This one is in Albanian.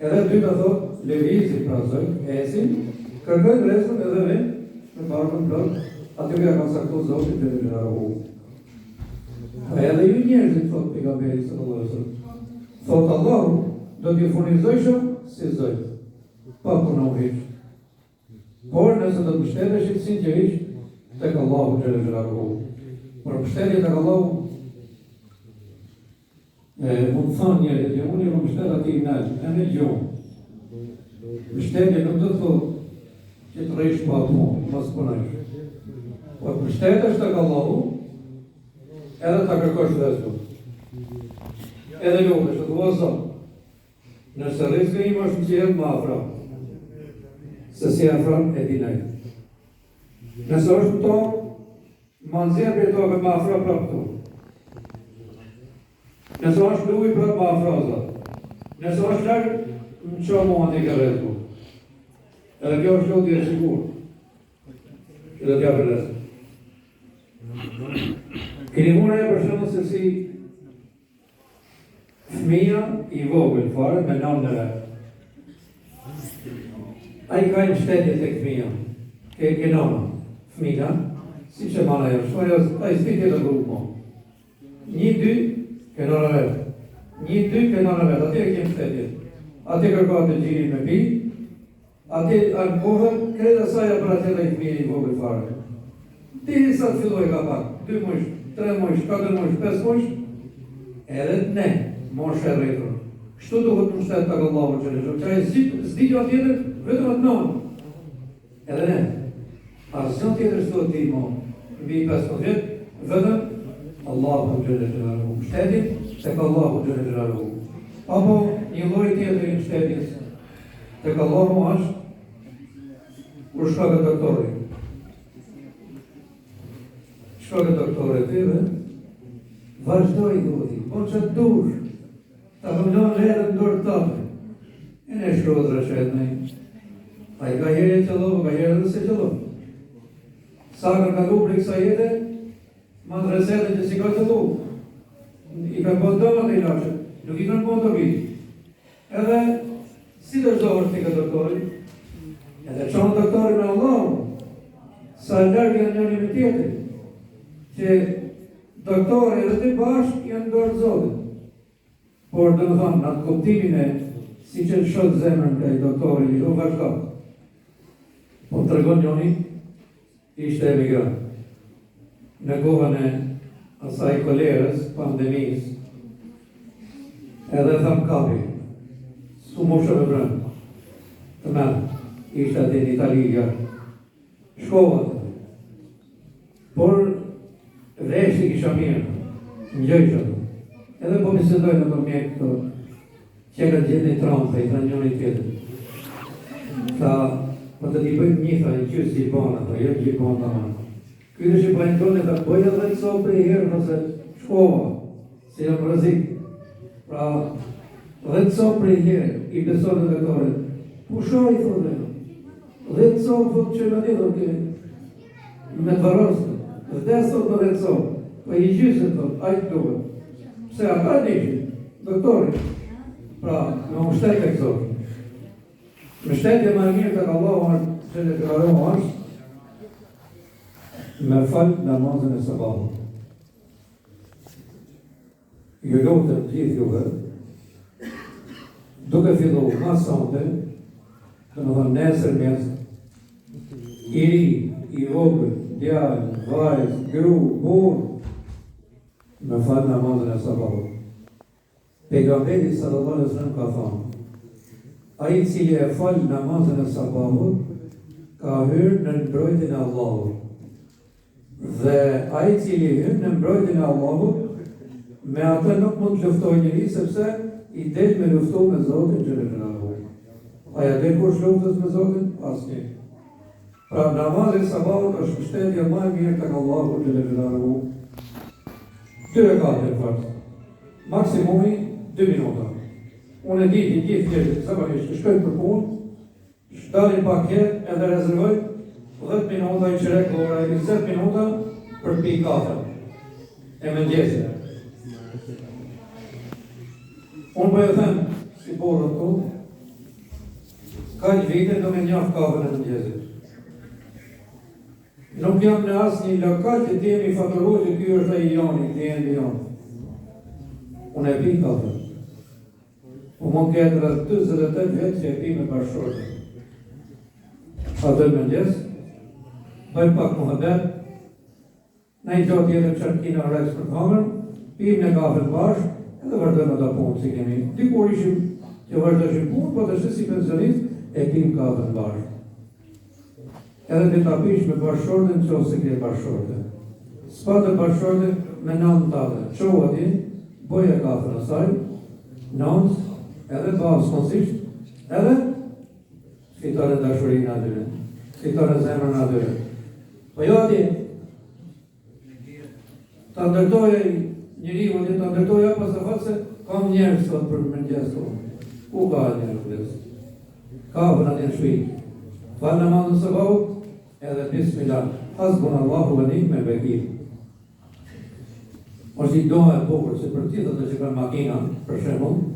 Edhe dyta thot, lëvizin pra zoj, esin, kërkojnë rrezën edhe vend me barkën plot, aty ka saktuar Zoti dhe Xhelaluhu. Edhe ju njerëzit thot pejgamberi sallallahu alaihi wasallam. Thot Allahu do t'ju furnizojë si zoj, pa punon hiç. Por nëse do të mbështeteshit sinqerisht tek Allahu Xhelaluhu. Por mbështetje tek Allahu mund të thonë njerëzit, jo unë më mbështet atij në në gjuhë. Mbështetje nuk do të thotë që të rrish pa punë, mos punojsh. Po mbështetesh tek Allahu, edhe ta kërkosh rrezikun. Edhe lutesh, o Zot, nëse rreziku im është nxjerrë më afër, se si afër e dinaj. Nëse është këto, më nxjerrë për tokë më afër prapë këtu. Nëse është luj prapë më afër Zot. Nëse është larg, më çon mua në rreziku. Edhe kjo është lutje e sigurt. Që do t'ja përles. Keni mune e për shembull se si fëmija i vogël fare me nënën e vet. Ai ka një mbështetje tek fëmija. Ke nëna, fëmija, si që mana e është, ai s'di tjetër grupo. 1-2 ke nëna vet. 1-2 ke nëna vet, aty e ke mbështetje. Aty kërkohet të gjini me pi. Ati në kohën, krejtë asaja për atë edhe i fëmijë i vogël fare. Diri sa të filloj ka pak, 2 mush, 3 mush, 4 mush, 5 mush, edhe ne, moshë e rretër. Kështu duhet më shtetë tek Allahu Xhelaluhu. Që ai s'di gjë tjetër, vetëm atë nënë. Edhe ne, asgjë tjetër s'do të di më, mbi 15 vjet, vetëm Allahu Xhelaluhu. Mbështetje tek Allahu Xhelaluhu. Apo një lloj tjetër i mbështetjes tek Allahu është kur shko ke doktori. Shko ke doktori tyve, vazhdoj duhet, po që të dush, ta këmdojnë herën dorë tëme. E ne shkruat rëshet me. A i ka herë e qëllovë, ka herë dhe se qëllovë. Sa ka kalu për i kësa jetë, ma të resetën që si ka qëllovë. I ka bëndëma të i lashë, nuk i kanë bëndë të bitë. Edhe, si të zdohër të ka doktori, edhe qonë doktori me Allahu, sa lërgë janë njëni me tjetër, që doktori edhe të bashkë janë dorë Zotit. Por dhe më thonë, në atë kuptimin e si që në shëtë zemrën ka i doktori, i do vazhdo. Po të rëgon njëni, ishte emigrant. Në kohën e asaj kolerës, pandemis, edhe thamë kapi, s'ku moshë me brëndë, të merë, ishte atë në Italia, shkova të. Por, reshti kisha mirë, në gjëjshë të. Edhe po bisedoj në të mjekë të, që ka gjithë një trampe, i të njëri tjetër. Tha, po të t'i bëjmë një, tha, i qysë gjibana, tha, jetë gjibana të manë. Kujtë që pa një tonë, tha, bëjë edhe të sopë i herë, nëse shkova, si jam rëzikë. Pra, dhe të sopë prej herë, i besonë në doktorit, pushoj, thotë, dhe të sopë, thotë që me një, thotë, me të varosë, dhe të sopë dhe të sopë, po i gjysën, thotë, ajtë duhet. Pse ata nishë, doktorit, pra, me më shtetë e kësopë. Me shtetje më mirë të ka Allahu që në të karohu është, me falë namazën e sabahu. Ju lutëm gjithë juve, duke fillu ma sonde, të në dhënë nesër mes, i ri, i vogël, djallë, vajzë, gru, burë, me falë namazën e sabahu. Pejgamberi sallallahu alaihi wasallam ka thënë, ai cili e falë namazën e sabahut, ka hyrë në mbrojtjen e Allahut. Dhe ai cili hyn në mbrojtjen e Allahut, me atë nuk mund të luftoj njëri, sepse i del me luftu me Zotin Xhelaluhu. Aja del kush luftës me Zotin? Asnjë. Pra namazi sabahut është mbështetje më e mirë tek Allahu Xhelaluhu. 2 rekate fort. Maksimumi 2 minuta. Unë e di të gjithë njerëzit zakonisht shkojnë për punë, dalin pak herë edhe rezervojnë 10 minuta i qerek ora, 20 minuta për pi kafe. E mëngjesit. Unë po e them, si borët tu, ka një vite do me njaf kafën e mëngjesit. Nuk jam në asë një lokal që t'jemi faturu që kjo është e i joni, klienti jonë. Unë e pi kafën. Mund këtë rrët 28 vetë që e pi me bashkëshorte. Atë mëngjes, bëjmë pak muhabet, në i gjatë jetë qërkina reks për kamër, pim në kafën bashkë, edhe vazhdojmë ato punë si kemi. Dikur ishim që vazhdojshim punë, po të shtë si pensionist, e pim kafën bashkë. Edhe të ta pish me bashkëshorte në qo se kje bashkëshorte. S'pa të bashkëshorte me nënë tate. Qo ati, boje kafën asaj, nënë, edhe babë s'monsisht, edhe fitore dashurin atyre, fitore zemrën atyre. Po jo ati, ta ndërtoje njëri, ati ta ndërtoje pas e fatë se kam njerës sot për mëngjes tonë. Ku ka njerës vësë? Kafën ati në shpi. Falë në mandën së bau, edhe bismillah, hasbun Allahu vë ni'me vekil. Është i doha e bukur, se për tjetët dhe që kanë makina, për shembull,